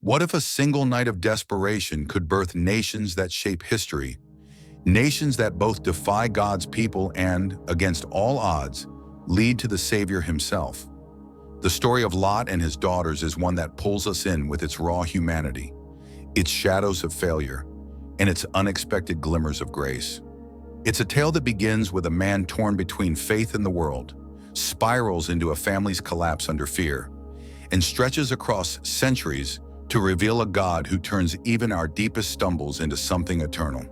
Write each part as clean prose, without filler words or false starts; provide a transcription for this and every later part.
What if a single night of desperation could birth nations that shape history, nations that both defy God's people and, against all odds, lead to the Savior himself? The story of Lot and his daughters is one that pulls us in with its raw humanity, its shadows of failure, and its unexpected glimmers of grace. It's a tale that begins with a man torn between faith and the world, spirals into a family's collapse under fear, and stretches across centuries to reveal a God who turns even our deepest stumbles into something eternal.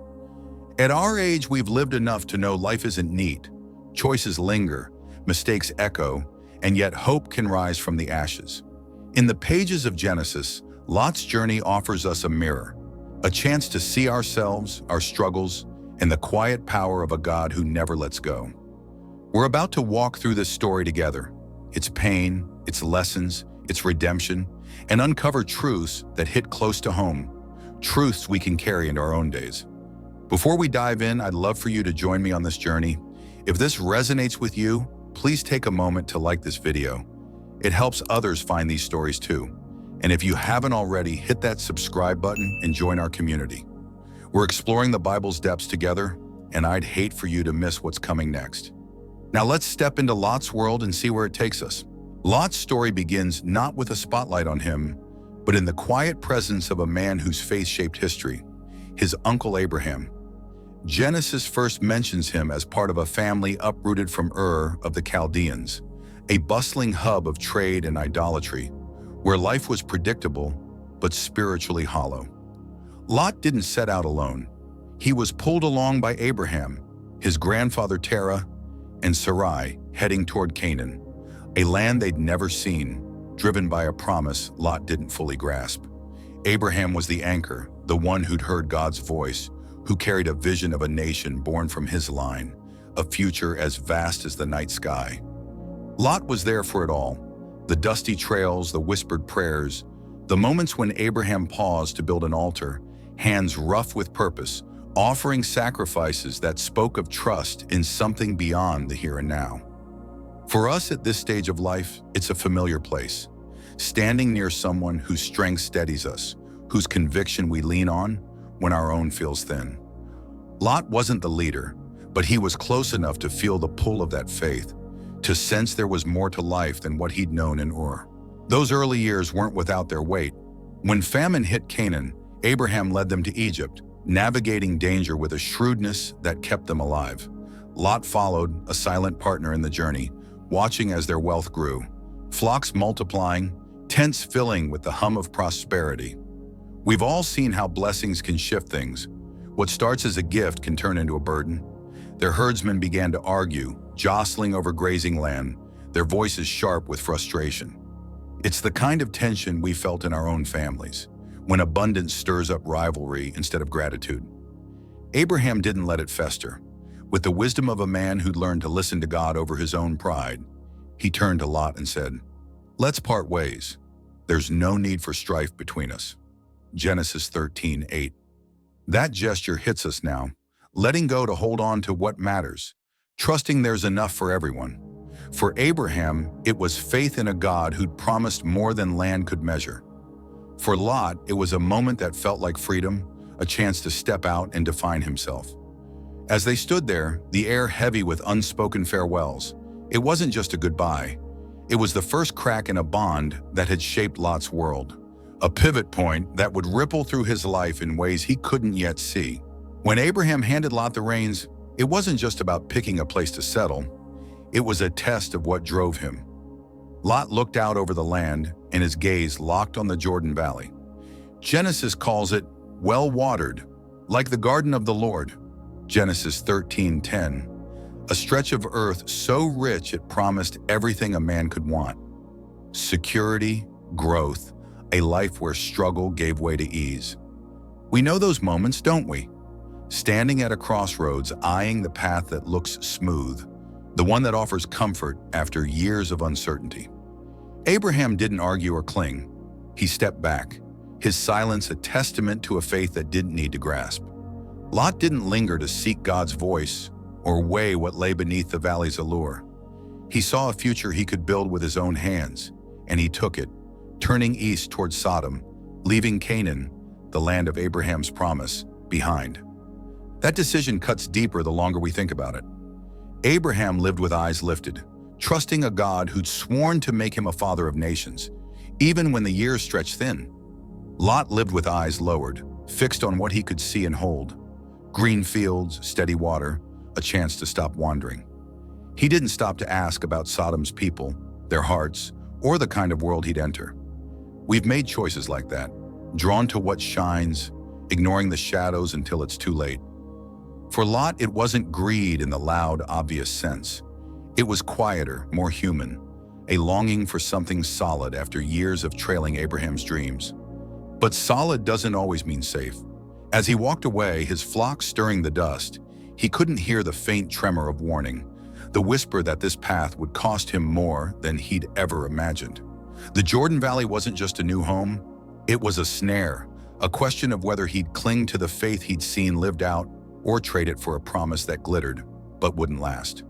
At our age, we've lived enough to know life isn't neat. Choices linger, mistakes echo, and yet hope can rise from the ashes. In the pages of Genesis, Lot's journey offers us a mirror, a chance to see ourselves, our struggles, and the quiet power of a God who never lets go. We're about to walk through this story together, its pain, its lessons, its redemption, and uncover truths that hit close to home, truths we can carry into our own days. Before we dive in, I'd love for you to join me on this journey. If this resonates with you, please take a moment to like this video. It helps others find these stories too. And if you haven't already, hit that subscribe button and join our community. We're exploring the Bible's depths together, and I'd hate for you to miss what's coming next. Now let's step into Lot's world and see where it takes us. Lot's story begins not with a spotlight on him, but in the quiet presence of a man whose faith shaped history, his uncle Abraham. Genesis first mentions him as part of a family uprooted from Ur of the Chaldeans, a bustling hub of trade and idolatry, where life was predictable but spiritually hollow. Lot didn't set out alone. He was pulled along by Abraham, his grandfather Terah, and Sarai, heading toward Canaan, a land they'd never seen, driven by a promise Lot didn't fully grasp. Abraham was the anchor, the one who'd heard God's voice, who carried a vision of a nation born from his line, a future as vast as the night sky. Lot was there for it all, the dusty trails, the whispered prayers, the moments when Abraham paused to build an altar, hands rough with purpose, offering sacrifices that spoke of trust in something beyond the here and now. For us at this stage of life, it's a familiar place, standing near someone whose strength steadies us, whose conviction we lean on when our own feels thin. Lot wasn't the leader, but he was close enough to feel the pull of that faith, to sense there was more to life than what he'd known in Ur. Those early years weren't without their weight. When famine hit Canaan, Abraham led them to Egypt, navigating danger with a shrewdness that kept them alive. Lot followed, a silent partner in the journey, watching as their wealth grew, flocks multiplying, tents filling with the hum of prosperity. We've all seen how blessings can shift things. What starts as a gift can turn into a burden. Their herdsmen began to argue, jostling over grazing land, their voices sharp with frustration. It's the kind of tension we felt in our own families, when abundance stirs up rivalry instead of gratitude. Abraham didn't let it fester. With the wisdom of a man who'd learned to listen to God over his own pride, he turned to Lot and said, "Let's part ways. There's no need for strife between us." Genesis 13:8. That gesture hits us now, letting go to hold on to what matters, trusting there's enough for everyone. For Abraham, it was faith in a God who'd promised more than land could measure. For Lot, it was a moment that felt like freedom, a chance to step out and define himself. As they stood there, the air heavy with unspoken farewells, it wasn't just a goodbye. It was the first crack in a bond that had shaped Lot's world, a pivot point that would ripple through his life in ways he couldn't yet see. When Abraham handed Lot the reins, it wasn't just about picking a place to settle. It was a test of what drove him. Lot looked out over the land, and his gaze locked on the Jordan Valley. Genesis calls it well-watered, like the garden of the Lord. Genesis 13:10, a stretch of earth so rich it promised everything a man could want. Security, growth, a life where struggle gave way to ease. We know those moments, don't we? Standing at a crossroads, eyeing the path that looks smooth, the one that offers comfort after years of uncertainty. Abraham didn't argue or cling. He stepped back, his silence a testament to a faith that didn't need to grasp. Lot didn't linger to seek God's voice or weigh what lay beneath the valley's allure. He saw a future he could build with his own hands, and he took it, turning east toward Sodom, leaving Canaan, the land of Abraham's promise, behind. That decision cuts deeper the longer we think about it. Abraham lived with eyes lifted, trusting a God who'd sworn to make him a father of nations, even when the years stretched thin. Lot lived with eyes lowered, fixed on what he could see and hold. Green fields, steady water, a chance to stop wandering. He didn't stop to ask about Sodom's people, their hearts, or the kind of world he'd enter. We've made choices like that, drawn to what shines, ignoring the shadows until it's too late. For Lot, it wasn't greed in the loud, obvious sense. It was quieter, more human, a longing for something solid after years of trailing Abraham's dreams. But solid doesn't always mean safe. As he walked away, his flock stirring the dust, he couldn't hear the faint tremor of warning, the whisper that this path would cost him more than he'd ever imagined. The Jordan Valley wasn't just a new home, it was a snare, a question of whether he'd cling to the faith he'd seen lived out or trade it for a promise that glittered but wouldn't last.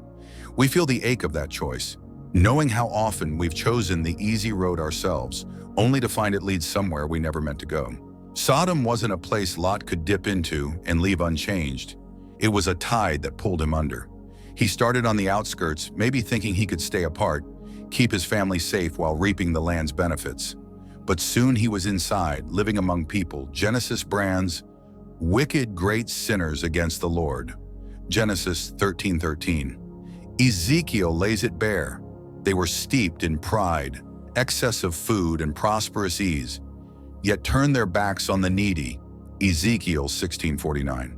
We feel the ache of that choice, knowing how often we've chosen the easy road ourselves, only to find it leads somewhere we never meant to go. Sodom wasn't a place Lot could dip into and leave unchanged. It was a tide that pulled him under. He started on the outskirts, maybe thinking he could stay apart, keep his family safe while reaping the land's benefits. But soon he was inside, living among people. Genesis brands, wicked great sinners against the Lord. Genesis 13:13. Ezekiel lays it bare. They were steeped in pride, excess of food and prosperous ease, yet turned their backs on the needy. Ezekiel 16:49.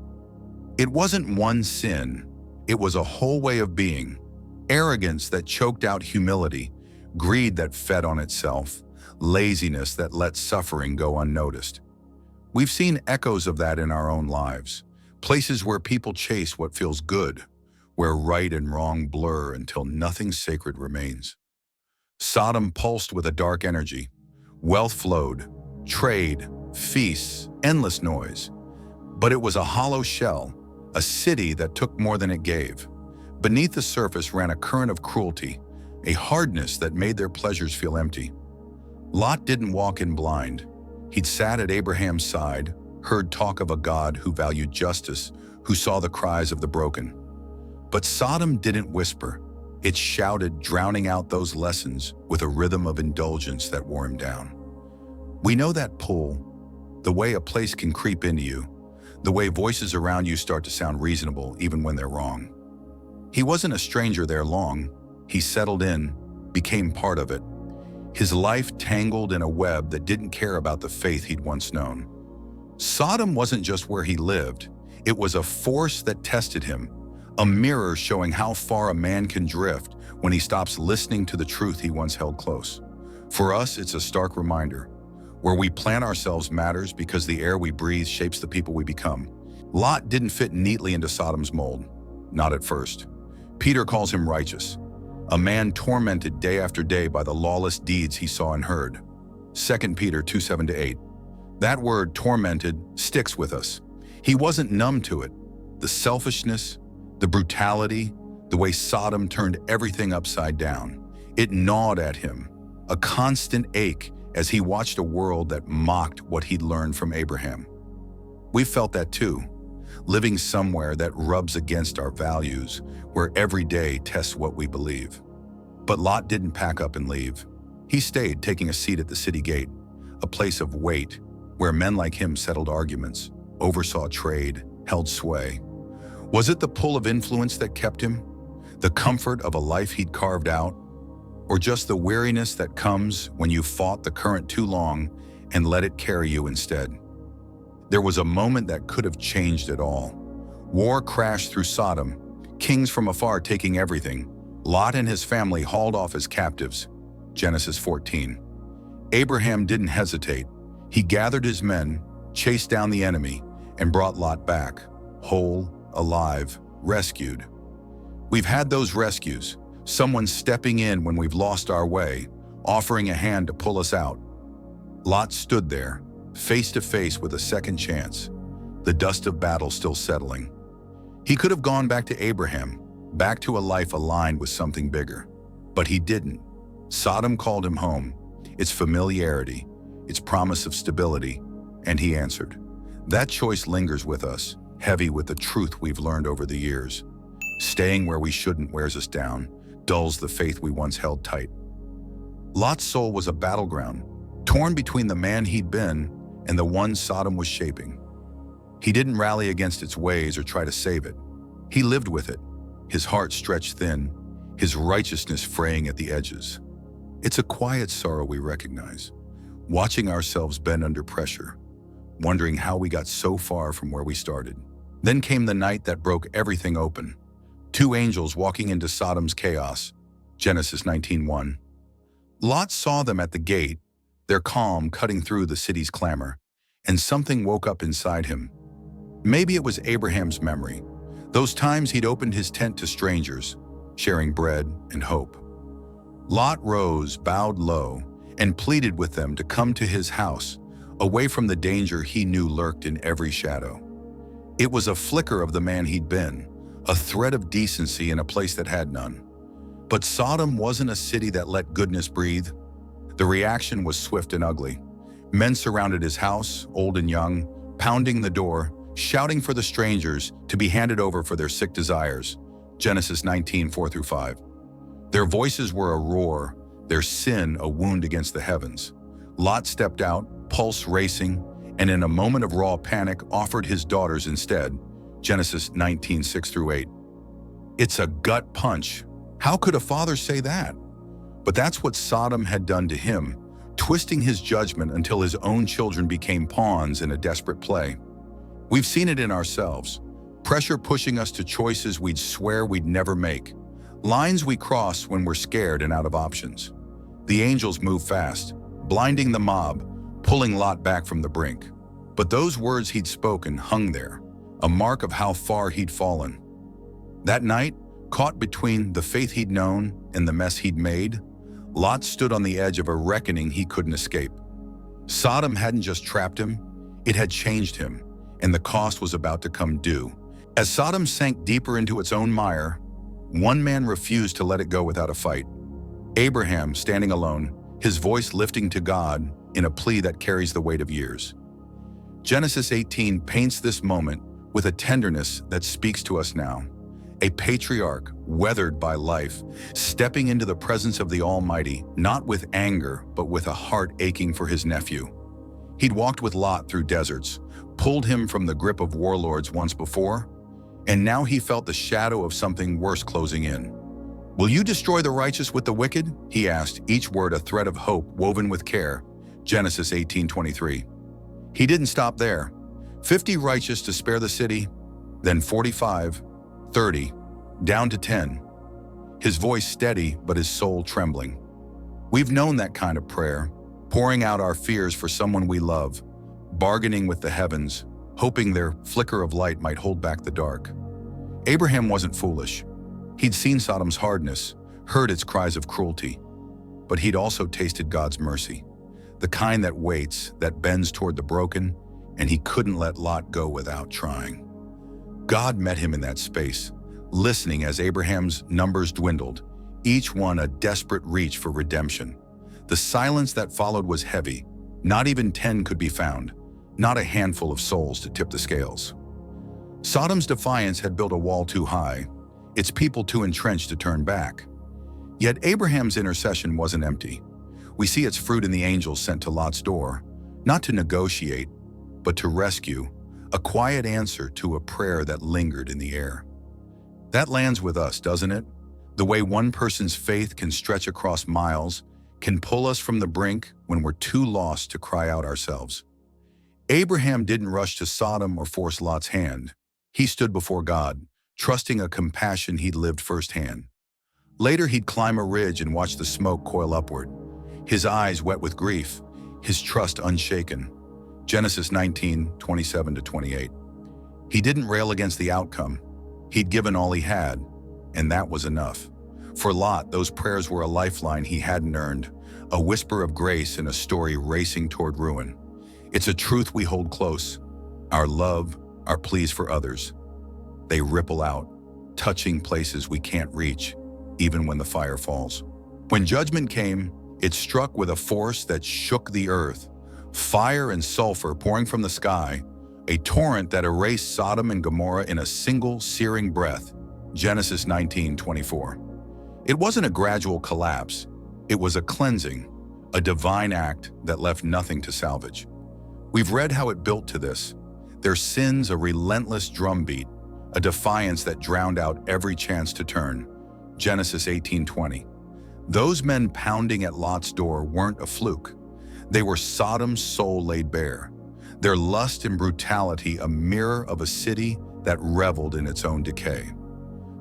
It wasn't one sin, it was a whole way of being. Arrogance that choked out humility, greed that fed on itself, laziness that let suffering go unnoticed. We've seen echoes of that in our own lives, places where people chase what feels good, where right and wrong blur until nothing sacred remains. Sodom pulsed with a dark energy. Wealth flowed, trade, feasts, endless noise. But it was a hollow shell, a city that took more than it gave. Beneath the surface ran a current of cruelty, a hardness that made their pleasures feel empty. Lot didn't walk in blind. He'd sat at Abraham's side, heard talk of a God who valued justice, who saw the cries of the broken. But Sodom didn't whisper. It shouted, drowning out those lessons with a rhythm of indulgence that wore him down. We know that pull, the way a place can creep into you, the way voices around you start to sound reasonable even when they're wrong. He wasn't a stranger there long. He settled in, became part of it. His life tangled in a web that didn't care about the faith he'd once known. Sodom wasn't just where he lived. It was a force that tested him, a mirror showing how far a man can drift when he stops listening to the truth he once held close. For us, it's a stark reminder. Where we plant ourselves matters because the air we breathe shapes the people we become. Lot didn't fit neatly into Sodom's mold, not at first. Peter calls him righteous, a man tormented day after day by the lawless deeds he saw and heard. 2 Peter 2:7-8. That word, tormented, sticks with us. He wasn't numb to it. The selfishness, the brutality, the way Sodom turned everything upside down. It gnawed at him, a constant ache as he watched a world that mocked what he'd learned from Abraham. We felt that too, living somewhere that rubs against our values, where every day tests what we believe. But Lot didn't pack up and leave. He stayed, taking a seat at the city gate, a place of weight, where men like him settled arguments, oversaw trade, held sway. Was it the pull of influence that kept him? The comfort of a life he'd carved out? Or just the weariness that comes when you fought the current too long and let it carry you instead? There was a moment that could have changed it all. War crashed through Sodom, kings from afar taking everything. Lot and his family hauled off as captives. Genesis 14. Abraham didn't hesitate. He gathered his men, chased down the enemy, and brought Lot back, whole, alive, rescued. We've had those rescues, someone stepping in when we've lost our way, offering a hand to pull us out. Lot stood there, face to face with a second chance, the dust of battle still settling. He could have gone back to Abraham, back to a life aligned with something bigger. But he didn't. Sodom called him home, its familiarity, its promise of stability, and he answered. That choice lingers with us, heavy with the truth we've learned over the years. Staying where we shouldn't wears us down, dulls the faith we once held tight. Lot's soul was a battleground, torn between the man he'd been and the one Sodom was shaping. He didn't rally against its ways or try to save it. He lived with it, his heart stretched thin, his righteousness fraying at the edges. It's a quiet sorrow we recognize, watching ourselves bend under pressure, wondering how we got so far from where we started. Then came the night that broke everything open. Two angels walking into Sodom's chaos, Genesis 19:1. Lot saw them at the gate, their calm cutting through the city's clamor, and something woke up inside him. Maybe it was Abraham's memory, those times he'd opened his tent to strangers, sharing bread and hope. Lot rose, bowed low, and pleaded with them to come to his house, away from the danger he knew lurked in every shadow. It was a flicker of the man he'd been, a thread of decency in a place that had none. But Sodom wasn't a city that let goodness breathe. The reaction was swift and ugly. Men surrounded his house, old and young, pounding the door, shouting for the strangers to be handed over for their sick desires, Genesis 19:4-5. Their voices were a roar, their sin a wound against the heavens. Lot stepped out, pulse racing, and in a moment of raw panic offered his daughters instead, Genesis 19:6-8. It's a gut punch. How could a father say that? But that's what Sodom had done to him, twisting his judgment until his own children became pawns in a desperate play. We've seen it in ourselves, pressure pushing us to choices we'd swear we'd never make, lines we cross when we're scared and out of options. The angels move fast, blinding the mob, pulling Lot back from the brink. But those words he'd spoken hung there, a mark of how far he'd fallen. That night, caught between the faith he'd known and the mess he'd made, Lot stood on the edge of a reckoning he couldn't escape. Sodom hadn't just trapped him, it had changed him, and the cost was about to come due. As Sodom sank deeper into its own mire, one man refused to let it go without a fight. Abraham, standing alone, his voice lifting to God in a plea that carries the weight of years. Genesis 18 paints this moment with a tenderness that speaks to us now. A patriarch, weathered by life, stepping into the presence of the Almighty, not with anger, but with a heart aching for his nephew. He'd walked with Lot through deserts, pulled him from the grip of warlords once before, and now he felt the shadow of something worse closing in. Will you destroy the righteous with the wicked? He asked, each word a thread of hope woven with care. Genesis 18:23. He didn't stop there. 50 righteous to spare the city, then 45, 30, down to 10. His voice steady, but his soul trembling. We've known that kind of prayer, pouring out our fears for someone we love, bargaining with the heavens, hoping their flicker of light might hold back the dark. Abraham wasn't foolish. He'd seen Sodom's hardness, heard its cries of cruelty, but he'd also tasted God's mercy, the kind that waits, that bends toward the broken, and he couldn't let Lot go without trying. God met him in that space, listening as Abraham's numbers dwindled, each one a desperate reach for redemption. The silence that followed was heavy. Not even 10 could be found, not a handful of souls to tip the scales. Sodom's defiance had built a wall too high, its people too entrenched to turn back. Yet Abraham's intercession wasn't empty. We see its fruit in the angels sent to Lot's door, not to negotiate, but to rescue, a quiet answer to a prayer that lingered in the air. That lands with us, doesn't it? The way one person's faith can stretch across miles, can pull us from the brink when we're too lost to cry out ourselves. Abraham didn't rush to Sodom or force Lot's hand. He stood before God, trusting a compassion he'd lived firsthand. Later, he'd climb a ridge and watch the smoke coil upward, his eyes wet with grief, his trust unshaken. Genesis 19:27-28. He didn't rail against the outcome. He'd given all he had, and that was enough. For Lot, those prayers were a lifeline he hadn't earned, a whisper of grace in a story racing toward ruin. It's a truth we hold close. Our love, our pleas for others. They ripple out, touching places we can't reach, even when the fire falls. When judgment came, it struck with a force that shook the earth, Fire and sulfur pouring from the sky, a torrent that erased Sodom and Gomorrah in a single searing breath. Genesis 19:24. It wasn't a gradual collapse. It was a cleansing, a divine act that left nothing to salvage. We've read how it built to this. Their sins a relentless drumbeat, a defiance that drowned out every chance to turn. Genesis 18:20. Those men pounding at Lot's door weren't a fluke. They were Sodom's soul laid bare. Their lust and brutality a mirror of a city that reveled in its own decay.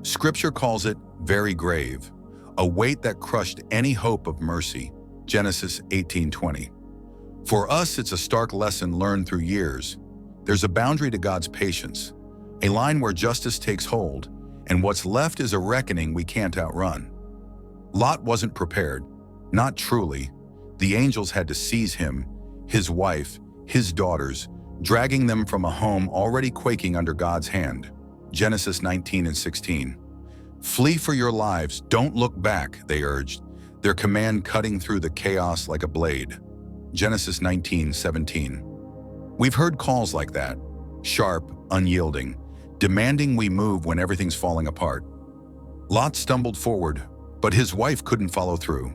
Scripture calls it very grave, a weight that crushed any hope of mercy. Genesis 18:20. For us, it's a stark lesson learned through years. There's a boundary to God's patience, a line where justice takes hold, and what's left is a reckoning we can't outrun. Lot wasn't prepared, not truly. The angels had to seize him, his wife, his daughters, dragging them from a home already quaking under God's hand. Genesis 19:16. Flee for your lives, don't look back, they urged, their command cutting through the chaos like a blade. Genesis 19:17. We've heard calls like that, sharp, unyielding, demanding we move when everything's falling apart. Lot stumbled forward, but his wife couldn't follow through.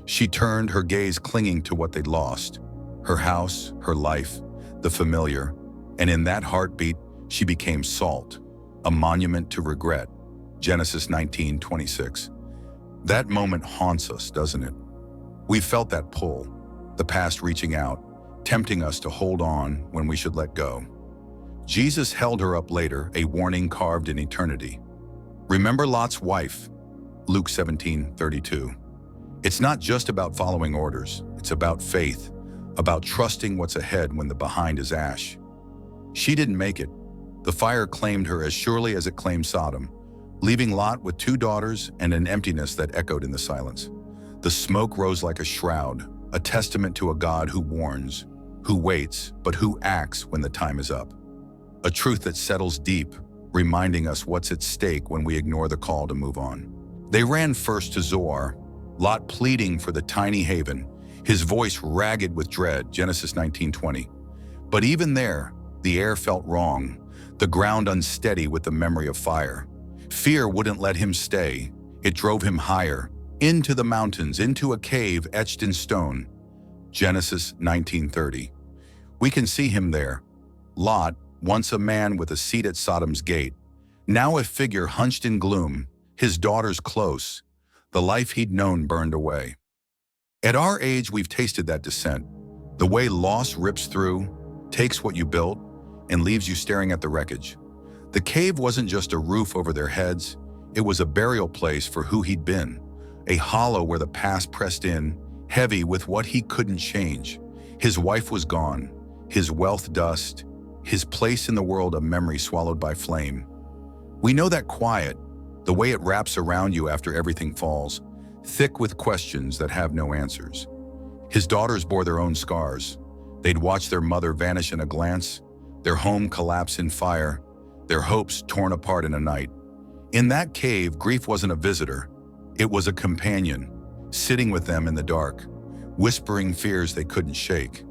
She turned, her gaze clinging to what they'd lost, her house, her life, the familiar, and in that heartbeat, she became salt, a monument to regret. Genesis 19:26. That moment haunts us, doesn't it? We felt that pull, the past reaching out, tempting us to hold on when we should let go. Jesus held her up later, a warning carved in eternity. Remember Lot's wife, Luke 17:32. It's not just about following orders, it's about faith, about trusting what's ahead when the behind is ash. She didn't make it. The fire claimed her as surely as it claimed Sodom, leaving Lot with 2 daughters and an emptiness that echoed in the silence. The smoke rose like a shroud, a testament to a God who warns, who waits, but who acts when the time is up. A truth that settles deep, reminding us what's at stake when we ignore the call to move on. They ran first to Zoar, Lot pleading for the tiny haven, his voice ragged with dread, Genesis 19:20. But even there, the air felt wrong, the ground unsteady with the memory of fire. Fear wouldn't let him stay. It drove him higher, into the mountains, into a cave etched in stone. Genesis 19:30. We can see him there. Lot, once a man with a seat at Sodom's gate, now a figure hunched in gloom, his daughters close. The life he'd known burned away. At our age, we've tasted that descent. The way loss rips through, takes what you built, and leaves you staring at the wreckage. The cave wasn't just a roof over their heads, it was a burial place for who he'd been, a hollow where the past pressed in, heavy with what he couldn't change. His wife was gone, his wealth dust, his place in the world a memory swallowed by flame. We know that quiet, the way it wraps around you after everything falls, thick with questions that have no answers. His daughters bore their own scars. They'd watched their mother vanish in a glance, their home collapse in fire, their hopes torn apart in a night. In that cave, grief wasn't a visitor. It was a companion, sitting with them in the dark, whispering fears they couldn't shake.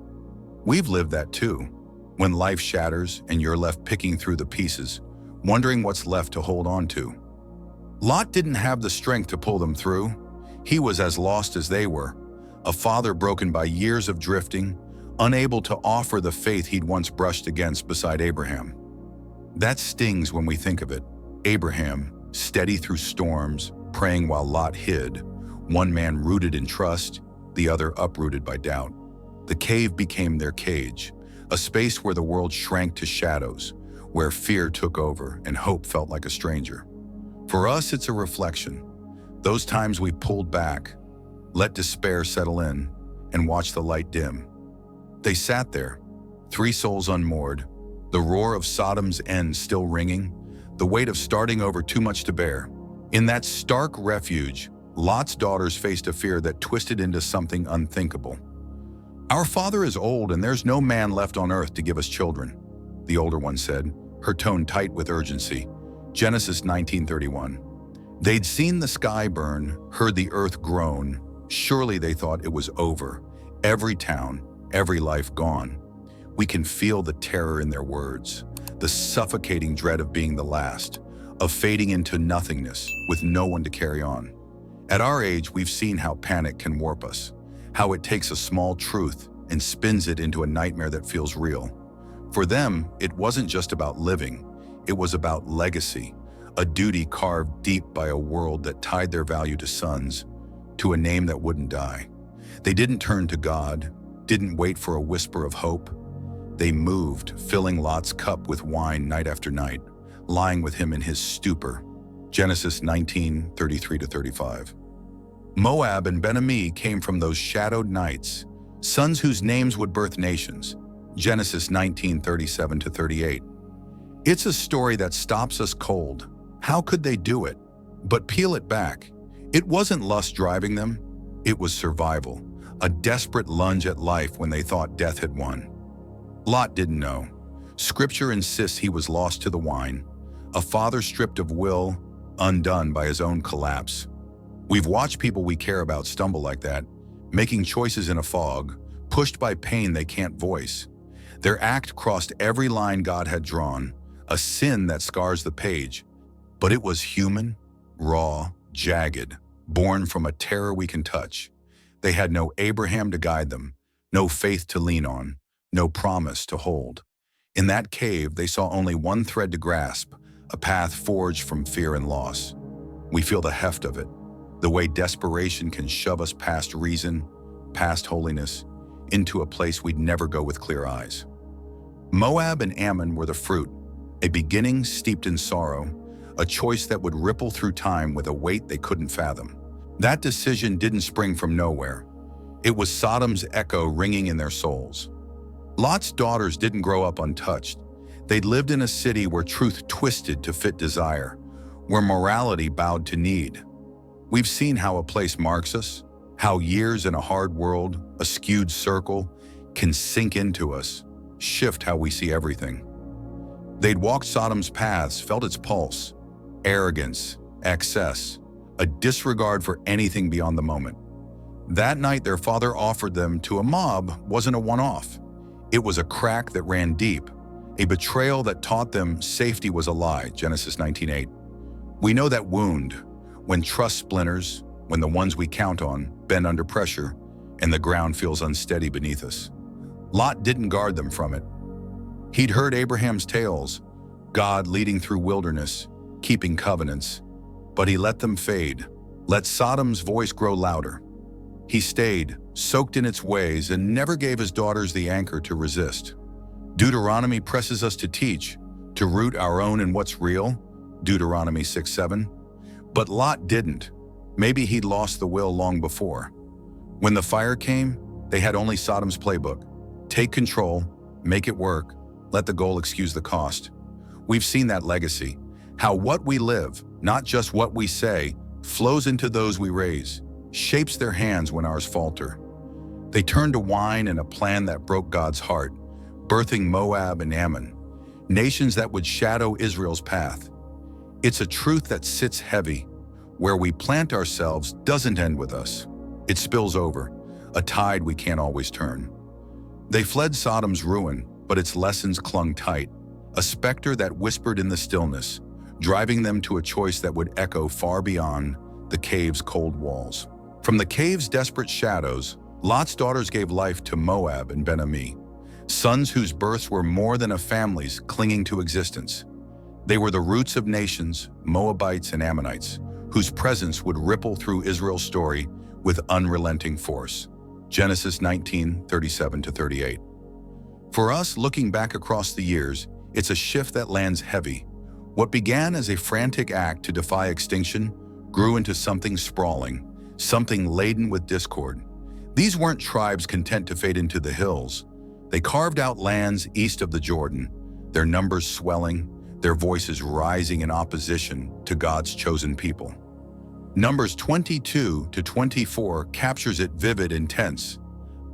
We've lived that too, when life shatters and you're left picking through the pieces, wondering what's left to hold on to. Lot didn't have the strength to pull them through. He was as lost as they were, a father broken by years of drifting, unable to offer the faith he'd once brushed against beside Abraham. That stings when we think of it. Abraham, steady through storms, praying while Lot hid, one man rooted in trust, the other uprooted by doubt. The cave became their cage, a space where the world shrank to shadows, where fear took over and hope felt like a stranger. For us, it's a reflection. Those times we pulled back, let despair settle in, and watched the light dim. They sat there, 3 souls unmoored, the roar of Sodom's end still ringing, the weight of starting over too much to bear. In that stark refuge, Lot's daughters faced a fear that twisted into something unthinkable. Our father is old and there's no man left on earth to give us children, the older one said, her tone tight with urgency. Genesis 19:31. They'd seen the sky burn, heard the earth groan. Surely they thought it was over. Every town, every life gone. We can feel the terror in their words, the suffocating dread of being the last, of fading into nothingness with no one to carry on. At our age, we've seen how panic can warp us, how it takes a small truth and spins it into a nightmare that feels real. For them, it wasn't just about living, it was about legacy, a duty carved deep by a world that tied their value to sons, to a name that wouldn't die. They didn't turn to God, didn't wait for a whisper of hope. They moved, filling Lot's cup with wine night after night, lying with him in his stupor. Genesis 19:33-35. Moab and Ammon came from those shadowed nights, sons whose names would birth nations. Genesis 19:37-38. It's a story that stops us cold. How could they do it? But peel it back. It wasn't lust driving them. It was survival, a desperate lunge at life when they thought death had won. Lot didn't know. Scripture insists he was lost to the wine, a father stripped of will, undone by his own collapse. We've watched people we care about stumble like that, making choices in a fog, pushed by pain they can't voice. Their act crossed every line God had drawn, a sin that scars the page. But it was human, raw, jagged, born from a terror we can touch. They had no Abraham to guide them, no faith to lean on, no promise to hold. In that cave, they saw only one thread to grasp, a path forged from fear and loss. We feel the heft of it, the way desperation can shove us past reason, past holiness, into a place we'd never go with clear eyes. Moab and Ammon were the fruit, a beginning steeped in sorrow, a choice that would ripple through time with a weight they couldn't fathom. That decision didn't spring from nowhere. It was Sodom's echo ringing in their souls. Lot's daughters didn't grow up untouched. They'd lived in a city where truth twisted to fit desire, where morality bowed to need. We've seen how a place marks us, how years in a hard world, a skewed circle, can sink into us, shift how we see everything. They'd walked Sodom's paths, felt its pulse, arrogance, excess, a disregard for anything beyond the moment. That night their father offered them to a mob wasn't a one-off. It was a crack that ran deep, a betrayal that taught them safety was a lie, Genesis 19:8. We know that wound, when trust splinters, when the ones we count on bend under pressure, and the ground feels unsteady beneath us. Lot didn't guard them from it. He'd heard Abraham's tales, God leading through wilderness, keeping covenants, but he let them fade, let Sodom's voice grow louder. He stayed, soaked in its ways, and never gave his daughters the anchor to resist. Deuteronomy presses us to teach, to root our own in what's real, Deuteronomy 6:7. But Lot didn't. Maybe he'd lost the will long before. When the fire came, they had only Sodom's playbook. Take control, make it work, let the goal excuse the cost. We've seen that legacy, how what we live, not just what we say, flows into those we raise, shapes their hands when ours falter. They turned to wine and a plan that broke God's heart, birthing Moab and Ammon, nations that would shadow Israel's path. It's a truth that sits heavy. Where we plant ourselves doesn't end with us. It spills over, a tide we can't always turn. They fled Sodom's ruin, but its lessons clung tight, a specter that whispered in the stillness, driving them to a choice that would echo far beyond the cave's cold walls. From the cave's desperate shadows, Lot's daughters gave life to Moab and Ammon, sons whose births were more than a family's clinging to existence. They were the roots of nations, Moabites and Ammonites, whose presence would ripple through Israel's story with unrelenting force. Genesis 19:37-38. For us, looking back across the years, it's a shift that lands heavy. What began as a frantic act to defy extinction grew into something sprawling, something laden with discord. These weren't tribes content to fade into the hills. They carved out lands east of the Jordan, their numbers swelling, their voices rising in opposition to God's chosen people. Numbers 22-24 captures it vivid and tense.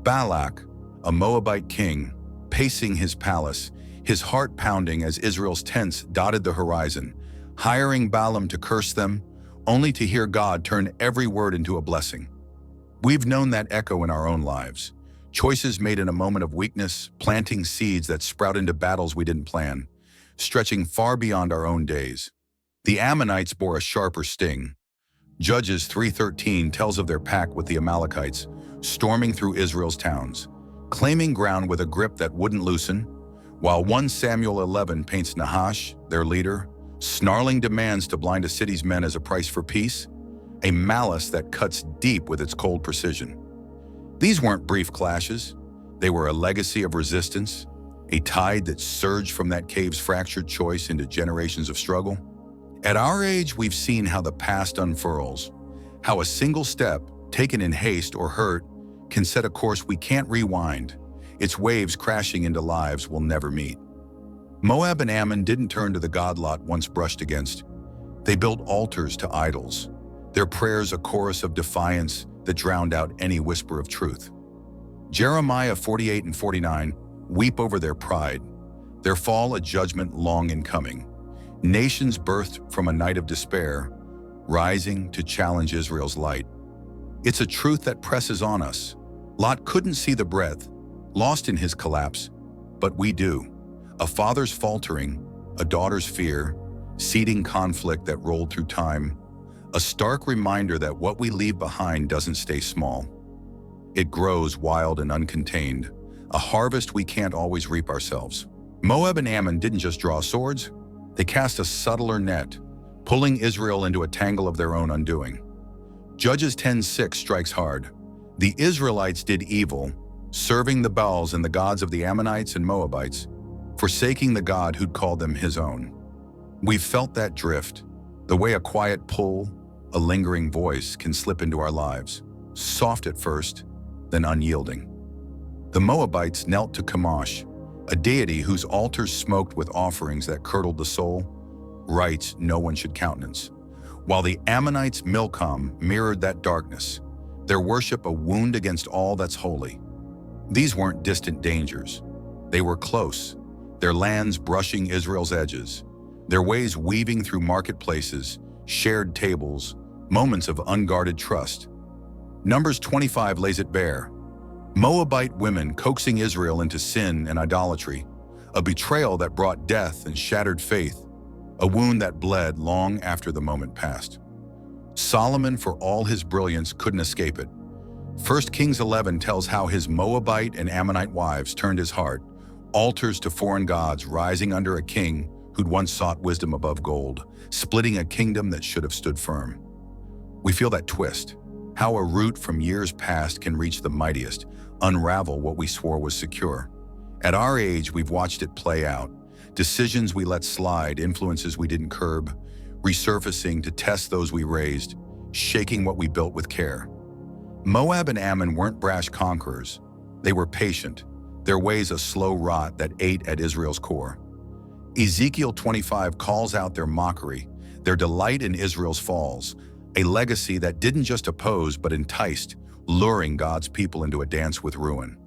Balak, a Moabite king, pacing his palace, his heart pounding as Israel's tents dotted the horizon, hiring Balaam to curse them, only to hear God turn every word into a blessing. We've known that echo in our own lives. Choices made in a moment of weakness, planting seeds that sprout into battles we didn't plan, stretching far beyond our own days. The Ammonites bore a sharper sting. Judges 3:13 tells of their pact with the Amalekites, storming through Israel's towns, claiming ground with a grip that wouldn't loosen, while 1 Samuel 11 paints Nahash, their leader, snarling demands to blind a city's men as a price for peace, a malice that cuts deep with its cold precision. These weren't brief clashes. They were a legacy of resistance, a tide that surged from that cave's fractured choice into generations of struggle. At our age, we've seen how the past unfurls, how a single step, taken in haste or hurt, can set a course we can't rewind, its waves crashing into lives we'll never meet. Moab and Ammon didn't turn to the God Lot once brushed against. They built altars to idols, their prayers a chorus of defiance that drowned out any whisper of truth. Jeremiah 48 and 49 weep over their pride, their fall a judgment long in coming. Nations birthed from a night of despair, rising to challenge Israel's light. It's a truth that presses on us. Lot couldn't see the breadth, lost in his collapse, but we do. A father's faltering, a daughter's fear, seeding conflict that rolled through time, a stark reminder that what we leave behind doesn't stay small. It grows wild and uncontained, a harvest we can't always reap ourselves. Moab and Ammon didn't just draw swords, they cast a subtler net, pulling Israel into a tangle of their own undoing. Judges 10:6 strikes hard. The Israelites did evil, serving the Baals and the gods of the Ammonites and Moabites, forsaking the God who'd called them his own. We've felt that drift, the way a quiet pull, a lingering voice can slip into our lives, soft at first, then unyielding. The Moabites knelt to Chemosh, a deity whose altars smoked with offerings that curdled the soul, rites no one should countenance. While the Ammonites' Milcom mirrored that darkness, their worship a wound against all that's holy. These weren't distant dangers. They were close, their lands brushing Israel's edges, their ways weaving through marketplaces, shared tables, moments of unguarded trust. Numbers 25 lays it bare. Moabite women coaxing Israel into sin and idolatry, a betrayal that brought death and shattered faith, a wound that bled long after the moment passed. Solomon, for all his brilliance, couldn't escape it. 1 Kings 11 tells how his Moabite and Ammonite wives turned his heart, altars to foreign gods rising under a king who'd once sought wisdom above gold, splitting a kingdom that should have stood firm. We feel that twist, how a root from years past can reach the mightiest, unravel what we swore was secure. At our age, we've watched it play out. Decisions we let slide, influences we didn't curb, resurfacing to test those we raised, shaking what we built with care. Moab and Ammon weren't brash conquerors. They were patient, their ways a slow rot that ate at Israel's core. Ezekiel 25 calls out their mockery, their delight in Israel's falls, a legacy that didn't just oppose but enticed, luring God's people into a dance with ruin.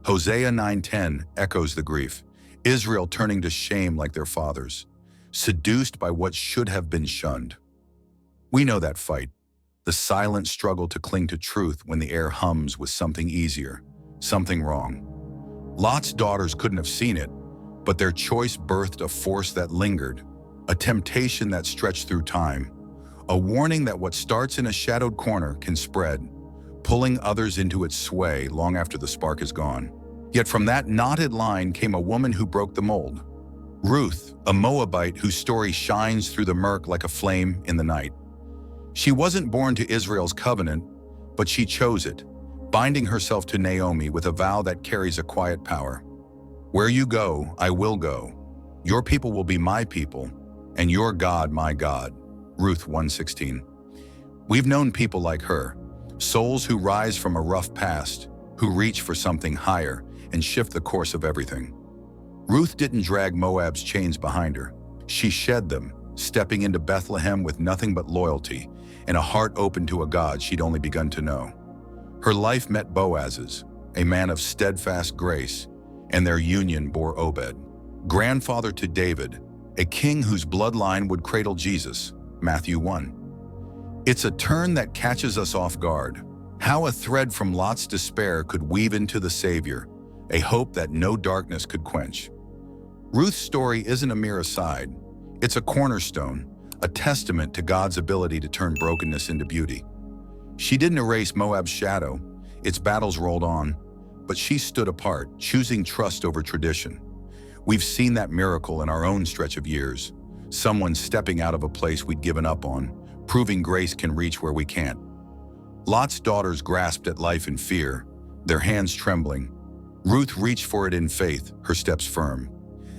Hosea 9:10 echoes the grief, Israel turning to shame like their fathers, seduced by what should have been shunned. We know that fight, the silent struggle to cling to truth when the air hums with something easier, something wrong. Lot's daughters couldn't have seen it, but their choice birthed a force that lingered, a temptation that stretched through time, a warning that what starts in a shadowed corner can spread, pulling others into its sway long after the spark is gone. Yet from that knotted line came a woman who broke the mold. Ruth, a Moabite whose story shines through the murk like a flame in the night. She wasn't born to Israel's covenant, but she chose it, binding herself to Naomi with a vow that carries a quiet power. Where you go, I will go. Your people will be my people, and your God my God. Ruth 1:16. We've known people like her, souls who rise from a rough past, who reach for something higher and shift the course of everything. Ruth didn't drag Moab's chains behind her. She shed them, stepping into Bethlehem with nothing but loyalty and a heart open to a God she'd only begun to know. Her life met Boaz's, a man of steadfast grace, and their union bore Obed, grandfather to David, a king whose bloodline would cradle Jesus, Matthew 1. It's a turn that catches us off guard, How a thread from Lot's despair could weave into the Savior, a hope that no darkness could quench. Ruth's story isn't a mere aside. It's a cornerstone, a testament to God's ability to turn brokenness into beauty. She didn't erase Moab's shadow, its battles rolled on, but she stood apart, choosing trust over tradition. We've seen that miracle in our own stretch of years, someone stepping out of a place we'd given up on, proving grace can reach where we can't. Lot's daughters grasped at life in fear, their hands trembling. Ruth reached for it in faith, her steps firm.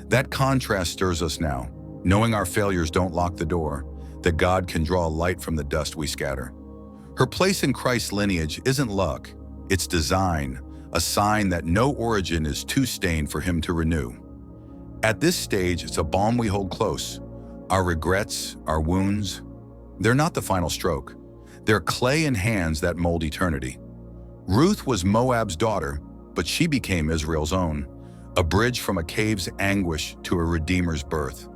That contrast stirs us now, knowing our failures don't lock the door, that God can draw light from the dust we scatter. Her place in Christ's lineage isn't luck, it's design, a sign that no origin is too stained for him to renew. At this stage, it's a balm we hold close. Our regrets, our wounds, they're not the final stroke. They're clay in hands that mold eternity. Ruth was Moab's daughter, but she became Israel's own, a bridge from a cave's anguish to a redeemer's birth.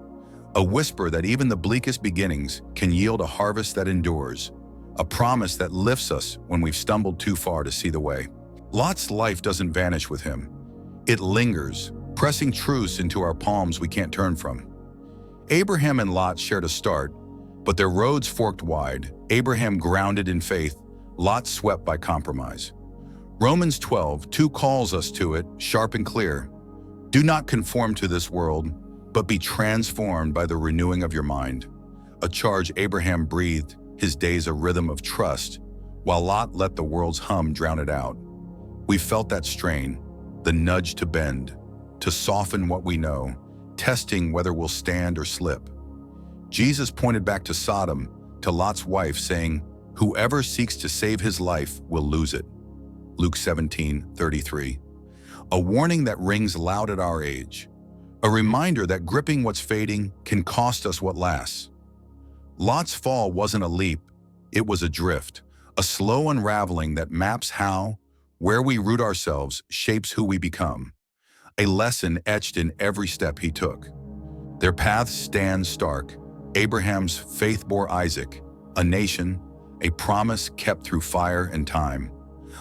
A whisper that even the bleakest beginnings can yield a harvest that endures, a promise that lifts us when we've stumbled too far to see the way. Lot's life doesn't vanish with him. It lingers, pressing truths into our palms we can't turn from. Abraham and Lot shared a start, but their roads forked wide, Abraham grounded in faith, Lot swept by compromise. Romans 12:2 calls us to it, sharp and clear. Do not conform to this world, but be transformed by the renewing of your mind. A charge Abraham breathed, his days a rhythm of trust, while Lot let the world's hum drown it out. We felt that strain, the nudge to bend, to soften what we know, testing whether we'll stand or slip. Jesus pointed back to Sodom, to Lot's wife, saying, "Whoever seeks to save his life will lose it." Luke 17:33. A warning that rings loud at our age. A reminder that gripping what's fading can cost us what lasts. Lot's fall wasn't a leap, it was a drift, a slow unraveling that maps how, where we root ourselves, shapes who we become. A lesson etched in every step he took. Their paths stand stark. Abraham's faith bore Isaac, a nation, a promise kept through fire and time.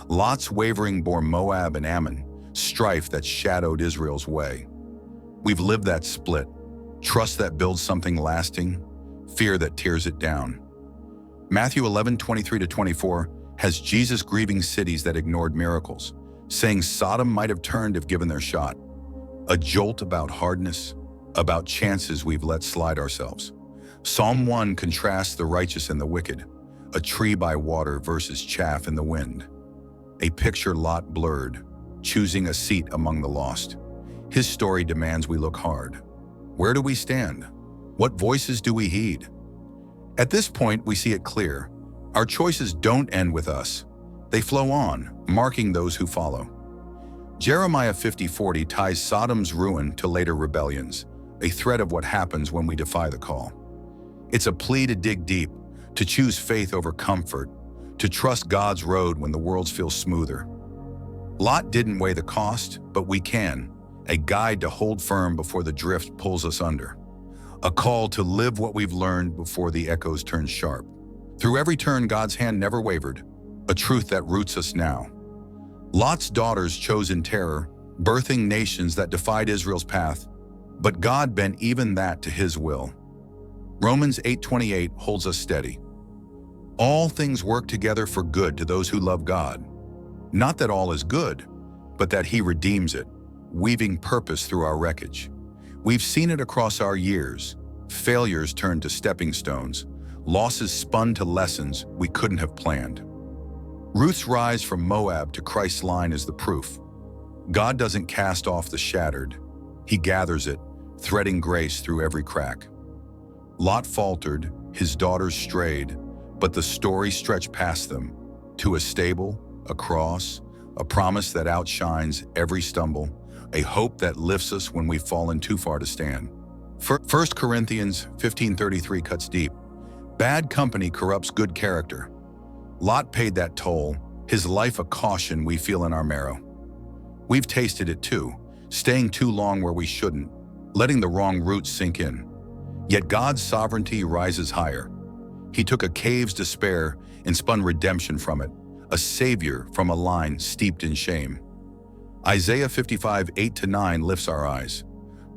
Lot's wavering bore Moab and Ammon, strife that shadowed Israel's way. We've lived that split, trust that builds something lasting, fear that tears it down. Matthew 11:23-24 has Jesus grieving cities that ignored miracles, saying Sodom might have turned if given their shot. A jolt about hardness, about chances we've let slide ourselves. Psalm 1 contrasts the righteous and the wicked, a tree by water versus chaff in the wind. A picture Lot blurred, choosing a seat among the lost. His story demands we look hard. Where do we stand? What voices do we heed? At this point, we see it clear. Our choices don't end with us. They flow on, marking those who follow. Jeremiah 50:40 ties Sodom's ruin to later rebellions, a thread of what happens when we defy the call. It's a plea to dig deep, to choose faith over comfort, to trust God's road when the world feels smoother. Lot didn't weigh the cost, but we can, a guide to hold firm before the drift pulls us under. A call to live what we've learned before the echoes turn sharp. Through every turn, God's hand never wavered, a truth that roots us now. Lot's daughters chose in terror, birthing nations that defied Israel's path, but God bent even that to his will. Romans 8:28 holds us steady. All things work together for good to those who love God. Not that all is good, but that he redeems it, weaving purpose through our wreckage. We've seen it across our years, failures turned to stepping stones, losses spun to lessons we couldn't have planned. Ruth's rise from Moab to Christ's line is the proof. God doesn't cast off the shattered, he gathers it, threading grace through every crack. Lot faltered, his daughters strayed, but the story stretched past them, to a stable, a cross, a promise that outshines every stumble, a hope that lifts us when we've fallen too far to stand. 1 Corinthians 15:33 cuts deep. Bad company corrupts good character. Lot paid that toll, his life a caution we feel in our marrow. We've tasted it too, staying too long where we shouldn't, letting the wrong roots sink in. Yet God's sovereignty rises higher. He took a cave's despair and spun redemption from it, a savior from a line steeped in shame. Isaiah 55:8-9 lifts our eyes.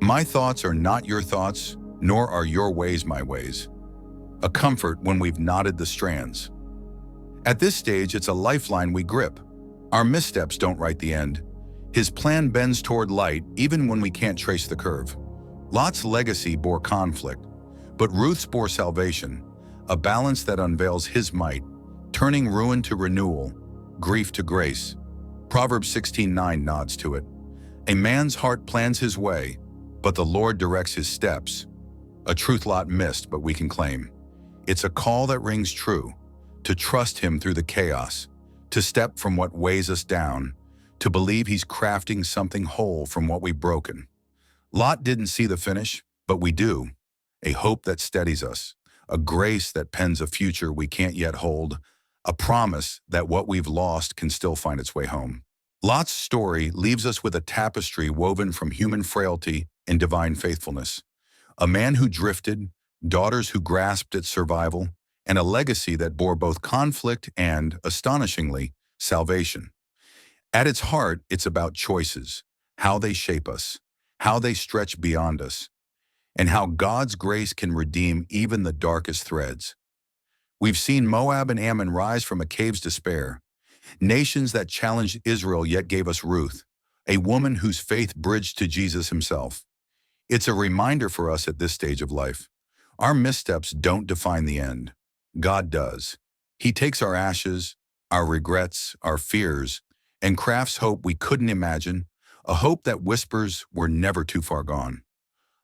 My thoughts are not your thoughts, nor are your ways my ways. A comfort when we've knotted the strands. At this stage, it's a lifeline we grip. Our missteps don't write the end. His plan bends toward light even when we can't trace the curve. Lot's legacy bore conflict, but Ruth's bore salvation, a balance that unveils his might, turning ruin to renewal, grief to grace. Proverbs 16:9 nods to it. A man's heart plans his way, but the Lord directs his steps. A truth Lot missed, but we can claim. It's a call that rings true, to trust him through the chaos, to step from what weighs us down, to believe he's crafting something whole from what we've broken. Lot didn't see the finish, but we do. A hope that steadies us, a grace that pens a future we can't yet hold, a promise that what we've lost can still find its way home. Lot's story leaves us with a tapestry woven from human frailty and divine faithfulness. A man who drifted, daughters who grasped at survival, and a legacy that bore both conflict and, astonishingly, salvation. At its heart, it's about choices, how they shape us, how they stretch beyond us, and how God's grace can redeem even the darkest threads. We've seen Moab and Ammon rise from a cave's despair, nations that challenged Israel yet gave us Ruth, a woman whose faith bridged to Jesus himself. It's a reminder for us at this stage of life. Our missteps don't define the end. God does. He takes our ashes, our regrets, our fears, and crafts hope we couldn't imagine, a hope that whispers we're never too far gone.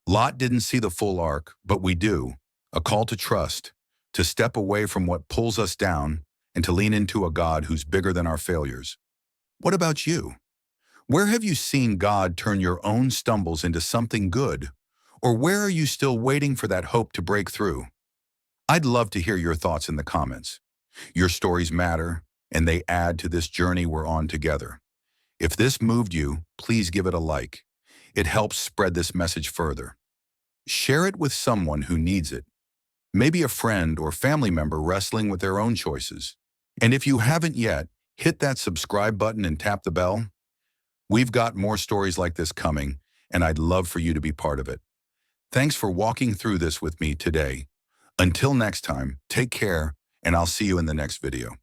Lot didn't see the full arc, but we do. A call to trust, to step away from what pulls us down, and to lean into a God who's bigger than our failures. What about you? Where have you seen God turn your own stumbles into something good? Or where are you still waiting for that hope to break through? I'd love to hear your thoughts in the comments. Your stories matter, and they add to this journey we're on together. If this moved you, please give it a like. It helps spread this message further. Share it with someone who needs it. Maybe a friend or family member wrestling with their own choices. And if you haven't yet, hit that subscribe button and tap the bell. We've got more stories like this coming, and I'd love for you to be part of it. Thanks for walking through this with me today. Until next time, take care, and I'll see you in the next video.